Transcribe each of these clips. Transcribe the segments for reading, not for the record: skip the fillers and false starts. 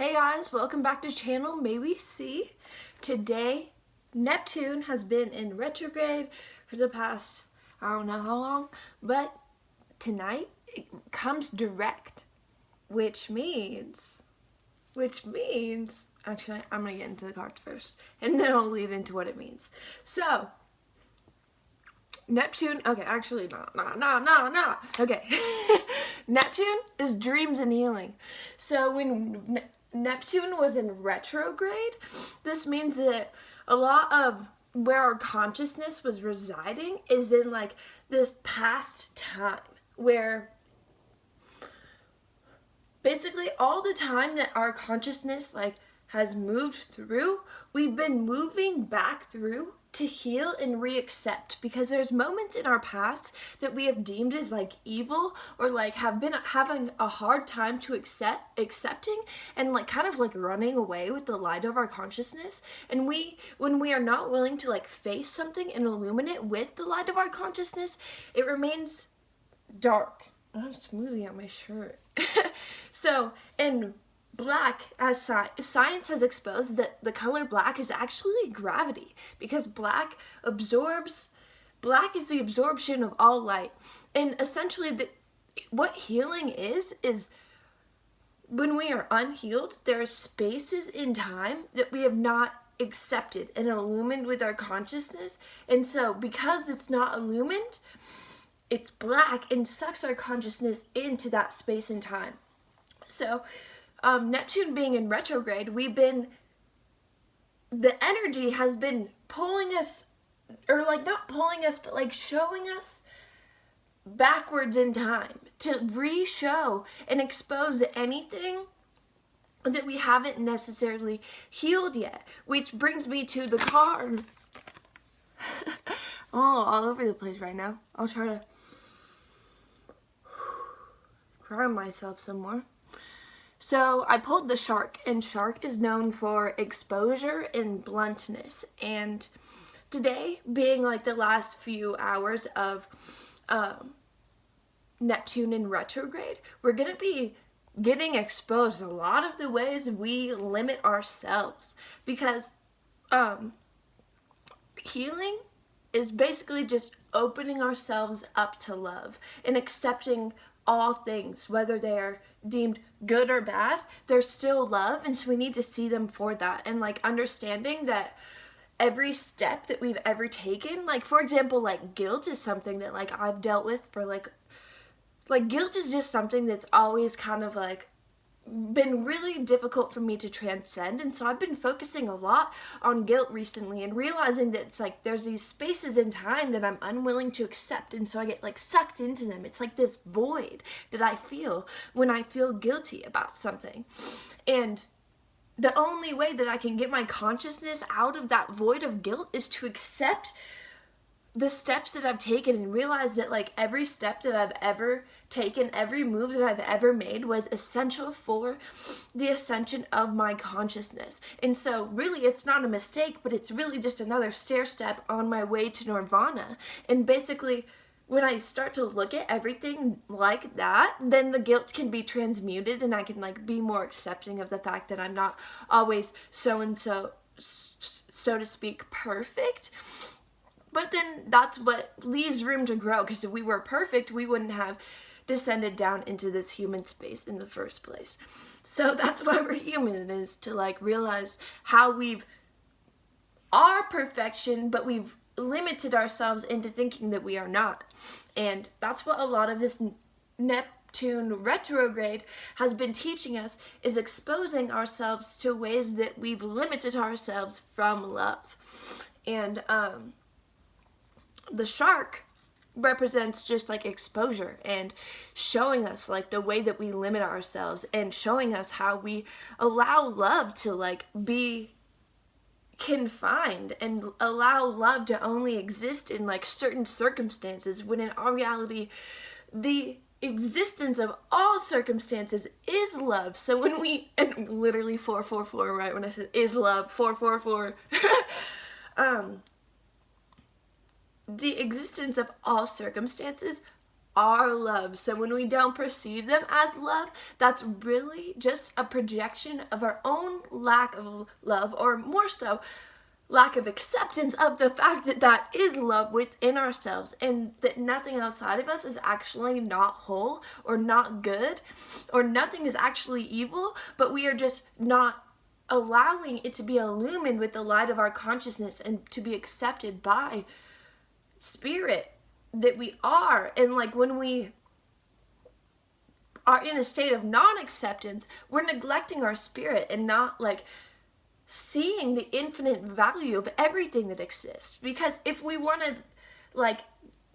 Hey guys, welcome back to channel May We See. Today, Neptune has been in retrograde for the past, I don't know how long, but tonight it comes direct, which means, actually I'm gonna get into the cards first, and then I'll lead into what it means. So, Neptune, okay, actually, no. Okay. Neptune is dreams and healing. So when Neptune was in retrograde, this means that a lot of where our consciousness was residing is in like this past time where basically all the time that our consciousness like has moved through, we've been moving back through to heal and re-accept, because there's moments in our past that we have deemed as like evil or like have been having a hard time to accepting and like kind of like running away with the light of our consciousnness. And when we are not willing to like face something and illuminate with the light of our consciousness, it remains dark. I have a smoothie on my shirt. So, and black, as science has exposed, that the color black is actually gravity, because black is the absorption of all light. And essentially what healing is when we are unhealed, there are spaces in time that we have not accepted and illumined with our consciousness. And so because it's not illumined, it's black and sucks our consciousness into that space and time. So Neptune being in retrograde, the energy has been pulling us, or like not pulling us, but like showing us backwards in time to re-show and expose anything that we haven't necessarily healed yet. Which brings me to the card. All over the place right now. I'll try to ground myself some more. So I pulled the shark, and shark is known for exposure and bluntness. And today, being like the last few hours of Neptune in retrograde, we're going to be getting exposed a lot of the ways we limit ourselves, because healing is basically just opening ourselves up to love and accepting all things, whether they are deemed good or bad, they're still love. And so we need to see them for that, and like understanding that every step that we've ever taken, like for example, like guilt is something that like I've dealt with for like guilt is just something that's always kind of like been really difficult for me to transcend. And so I've been focusing a lot on guilt recently and realizing that it's like there's these spaces in time that I'm unwilling to accept, and so I get like sucked into them. It's like this void that I feel when I feel guilty about something. And the only way that I can get my consciousness out of that void of guilt is to accept the steps that I've taken and realize that like every step that I've ever taken, every move that I've ever made was essential for the ascension of my consciousness. And so really it's not a mistake, but it's really just another stair step on my way to nirvana. And basically when I start to look at everything like that, then the guilt can be transmuted, and I can like be more accepting of the fact that I'm not always so to speak perfect. But then that's what leaves room to grow, because if we were perfect, we wouldn't have descended down into this human space in the first place. So that's why we're human, is to like realize how are perfection, but we've limited ourselves into thinking that we are not. And that's what a lot of this Neptune retrograde has been teaching us, is exposing ourselves to ways that we've limited ourselves from love. And the shark represents just like exposure and showing us like the way that we limit ourselves, and showing us how we allow love to like be confined and allow love to only exist in like certain circumstances, when in all reality the existence of all circumstances is love. So when we, and literally 444, right when I said is love, 444, the existence of all circumstances our love. So when we don't perceive them as love, that's really just a projection of our own lack of love, or more so, lack of acceptance of the fact that that is love within ourselves, and that nothing outside of us is actually not whole or not good, or nothing is actually evil, but we are just not allowing it to be illumined with the light of our consciousness and to be accepted by spirit that we are. And like when we are in a state of non-acceptance, we're neglecting our spirit and not like seeing the infinite value of everything that exists. Because if we wanted like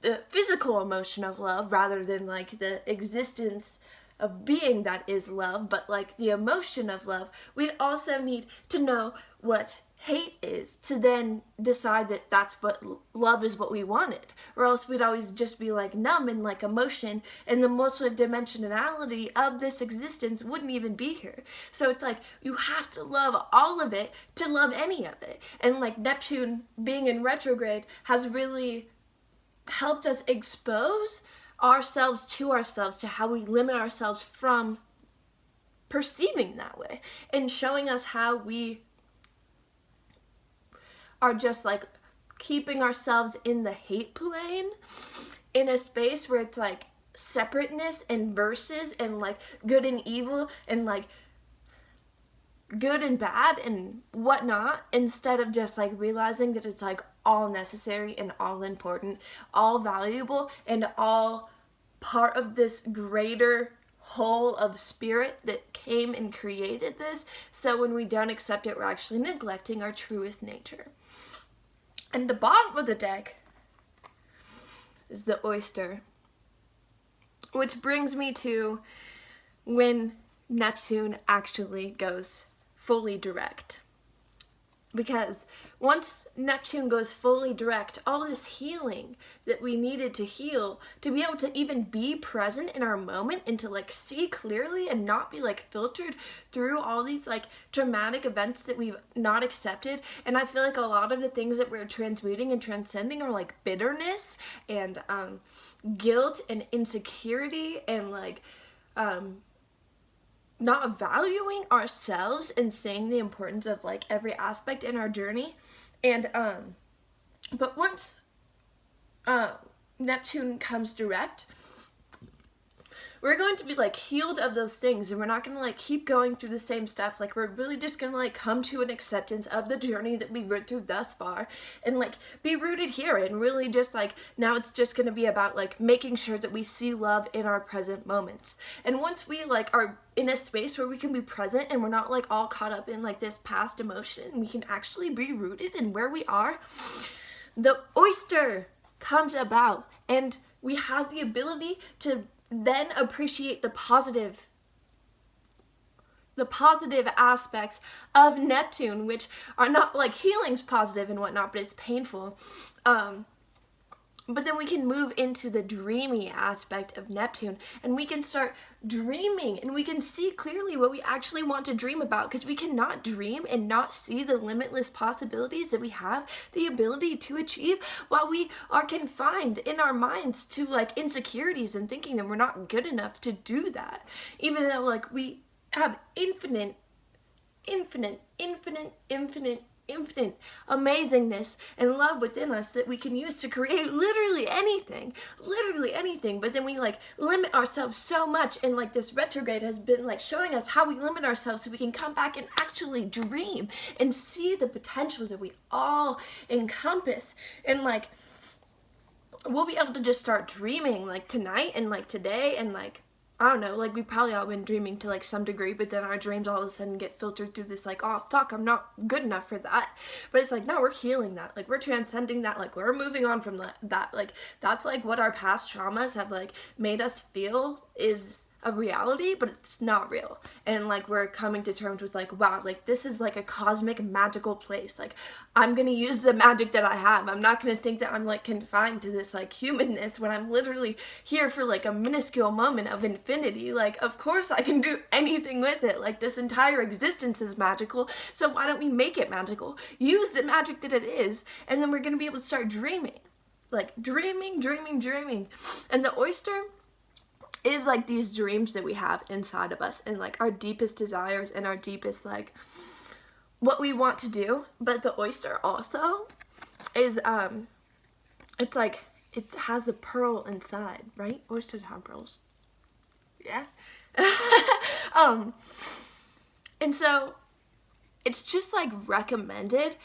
the physical emotion of love rather than like the existence of being that is love, but like the emotion of love, we'd also need to know what hate is to then decide that that's what love is, what we wanted, or else we'd always just be like numb in like emotion, and the multidimensionality of this existence wouldn't even be here. So it's like you have to love all of it to love any of it. And like Neptune being in retrograde has really helped us expose ourselves to how we limit ourselves from perceiving that way, and showing us how we are just like keeping ourselves in the hate plane, in a space where it's like separateness and versus and like good and evil and like good and bad and whatnot, instead of just like realizing that it's like all necessary and all important, all valuable, and all part of this greater whole of spirit that came and created this. So when we don't accept it, we're actually neglecting our truest nature. And the bottom of the deck is the Oyster, which brings me to when Neptune actually goes fully direct. Because once Neptune goes fully direct, all this healing that we needed to heal, to be able to even be present in our moment and to like see clearly and not be like filtered through all these like traumatic events that we've not accepted. And I feel like a lot of the things that we're transmuting and transcending are like bitterness and guilt and insecurity and like not valuing ourselves and seeing the importance of like every aspect in our journey. And but once Neptune comes direct, we're going to be like healed of those things, and we're not going to like keep going through the same stuff. Like we're really just going to like come to an acceptance of the journey that we went through thus far, and like be rooted here, and really just like now it's just going to be about like making sure that we see love in our present moments. And once we like are in a space where we can be present and we're not like all caught up in like this past emotion, we can actually be rooted in where we are, the Oyster comes about, and we have the ability to then appreciate the positive aspects of Neptune, which are not like healing's positive and whatnot, but it's painful. But then we can move into the dreamy aspect of Neptune, and we can start dreaming, and we can see clearly what we actually want to dream about, because we cannot dream and not see the limitless possibilities that we have the ability to achieve while we are confined in our minds to like insecurities and thinking that we're not good enough to do that, even though like we have infinite amazingness and love within us that we can use to create literally anything. But then we like limit ourselves so much, and like this retrograde has been like showing us how we limit ourselves so we can come back and actually dream and see the potential that we all encompass. And like we'll be able to just start dreaming like tonight and like today, and like I don't know, like we've probably all been dreaming to like some degree, but then our dreams all of a sudden get filtered through this like, oh fuck, I'm not good enough for that. But it's like, no, we're healing that, like we're transcending that, like we're moving on from that like that's like what our past traumas have like made us feel is a reality, but it's not real. And like we're coming to terms with like, wow, like this is like a cosmic magical place. Like I'm gonna use the magic that I have. I'm not gonna think that I'm like confined to this like humanness when I'm literally here for like a minuscule moment of infinity. Like of course I can do anything with it. Like this entire existence is magical, so why don't we make it magical? Use the magic that it is, and then we're gonna be able to start dreaming. like dreaming, dreaming, dreaming. And the oyster is like these dreams that we have inside of us, and like our deepest desires and our deepest like what we want to do. But the oyster also is it's like it has a pearl inside, right? Oysters have pearls. Yeah. And so it's just like recommended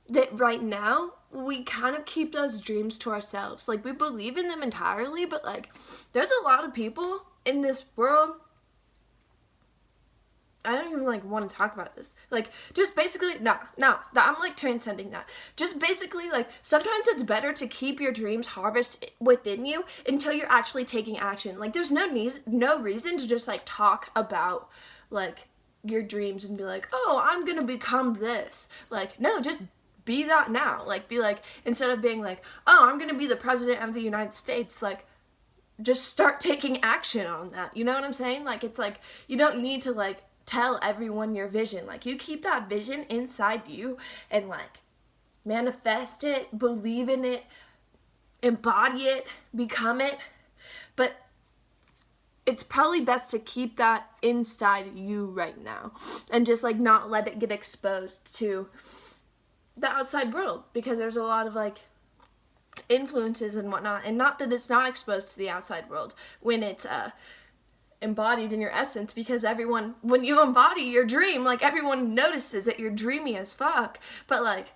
that right now we kind of keep those dreams to ourselves. Like, we believe in them entirely, but like there's a lot of people in this world, I don't even like want to talk about this. Like, just basically, I'm like transcending that. Just basically, like, sometimes it's better to keep your dreams harvest within you until you're actually taking action. Like, there's no reason to just like talk about like your dreams and be like, oh, I'm gonna become this. Like, no, just be that now. Like, be like, instead of being like, oh, I'm gonna be the president of the United States, like, just start taking action on that. You know what I'm saying? Like, it's like, you don't need to like tell everyone your vision. Like, you keep that vision inside you and like manifest it, believe in it, embody it, become it. But it's probably best to keep that inside you right now and just like not let it get exposed to the outside world, because there's a lot of like influences and whatnot. And not that it's not exposed to the outside world when it's embodied in your essence, because everyone, when you embody your dream, like, everyone notices that you're dreamy as fuck. But like,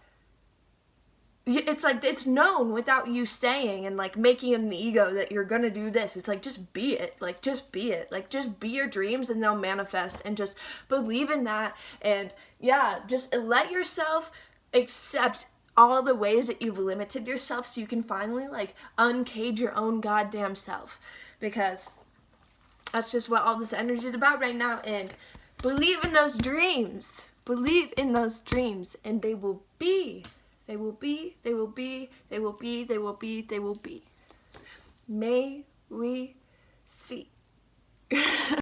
it's like, it's known without you saying and like making an ego that you're gonna do this. It's like, just be it. Like, just be it. Like, just be your dreams and they'll manifest, and just believe in that. And yeah, just let yourself accept all the ways that you've limited yourself, so you can finally like uncage your own goddamn self, because that's just what all this energy is about right now. And believe in those dreams. Believe in those dreams, and they will be. They will be. They will be. They will be. They will be. They will be. May we see.